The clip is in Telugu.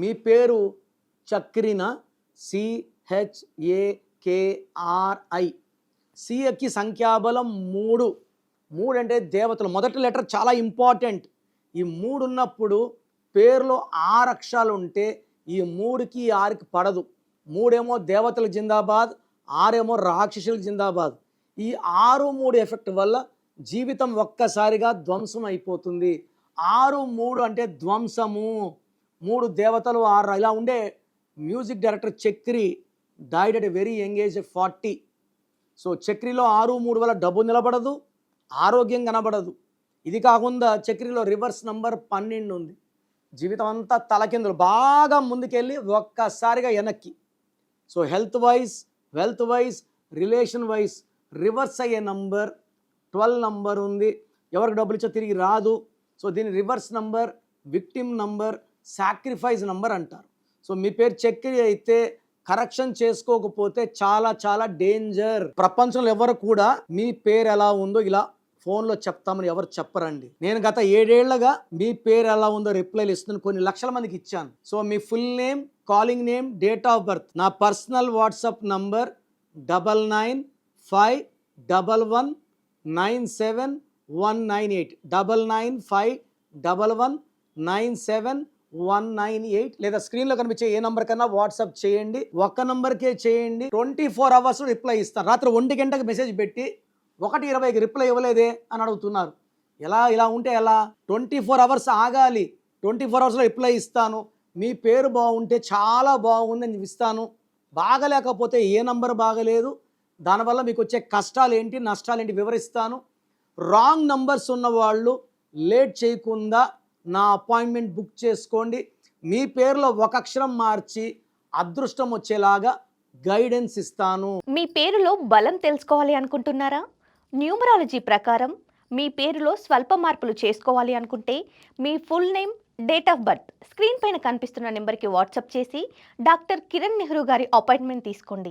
మీ పేరు చక్రిన, CHAKRI. సికి సంఖ్యాబలం 3. 3 అంటే దేవతలు. మొదటి లెటర్ చాలా ఇంపార్టెంట్. ఈ 3 ఉన్నప్పుడు పేరులో 6 అక్షరాలు ఉంటే ఈ 3కి 6కి పడదు. 3 ఏమో దేవతలు జిందాబాద్, 6 ఏమో రాక్షసులకు జిందాబాద్. ఈ 6, 3 ఎఫెక్ట్ వల్ల జీవితం ఒక్కసారిగా ధ్వంసం అయిపోతుంది. 6, 3 అంటే ధ్వంసము. 3 దేవతలు 6 ఇలా ఉండే music director Chakri died at a very young age 40. So చక్రిలో 6, 3 వల్ల డబ్బు నిలబడదు, ఆరోగ్యం కనబడదు. ఇది కాకుండా చక్రిలో రివర్స్ నంబర్ 12 ఉంది. జీవితం అంతా తలకిందులు, బాగా ముందుకెళ్ళి ఒక్కసారిగా వెనక్కి. So health wise, wealth wise, relation wise reverse అయ్యే నంబర్ 12 నంబర్ ఉంది. ఎవరికి డబ్బులు ఇచ్చో తిరిగి రాదు. సో దీని reverse number, victim number, sacrifice number అంటారు. సో మీ పేరు చక్రి అయితే కరెక్షన్ చేసుకోకపోతే చాలా చాలా డేంజర్. ప్రపంచంలో ఎవరు కూడా మీ పేరు ఎలా ఉందో ఇలా ఫోన్లో చెప్తామని ఎవరు చెప్పరండి. నేను గత 7 ఏళ్లుగా మీ పేరు ఎలా ఉందో రిప్లైలు ఇస్తున్నాను, కొన్ని లక్షల మందికి ఇచ్చాను. So me full name, calling name, date of birth, నా పర్సనల్ వాట్సాప్ నంబర్ 9951197198 9951197198 లేదా స్క్రీన్లో కనిపించే ఏ నంబర్ కన్నా వాట్సాప్ చేయండి. ఒక్క నంబర్కే చేయండి. 24 అవర్స్ రిప్లై ఇస్తాను. రాత్రి 1 గంటకు మెసేజ్ పెట్టి 1:20కి రిప్లై ఇవ్వలేదే అని అడుగుతున్నారు. ఇలా ఉంటే ఎలా? 24 అవర్స్ ఆగాలి. 24 అవర్స్లో రిప్లై ఇస్తాను. మీ పేరు బాగుంటే చాలా బాగుందని ఇస్తాను. బాగలేకపోతే ఏ నంబర్ బాగలేదు, దానివల్ల మీకు వచ్చే కష్టాలు ఏంటి, నష్టాలు ఏంటి వివరిస్తాను. రాంగ్ నంబర్స్ ఉన్నవాళ్ళు లేట్ చేయకుండా నా అపాయింట్మెంట్ బుక్ చేసుకోండి. మీ పేరులో ఒక అక్షరం మార్చి అదృష్టం వచ్చేలాగా గైడెన్స్ ఇస్తాను. మీ పేరులో బలం తెలుసుకోవాలి అనుకుంటున్నారా? న్యూమరాలజీ ప్రకారం మీ పేరులో స్వల్ప మార్పులు చేసుకోవాలి అనుకుంటే మీ full name, date of birth screen పైన కనిపిస్తున్న నెంబర్కి వాట్సాప్ చేసి డాక్టర్ కిరణ్ నెహ్రూ గారి అపాయింట్మెంట్ తీసుకోండి.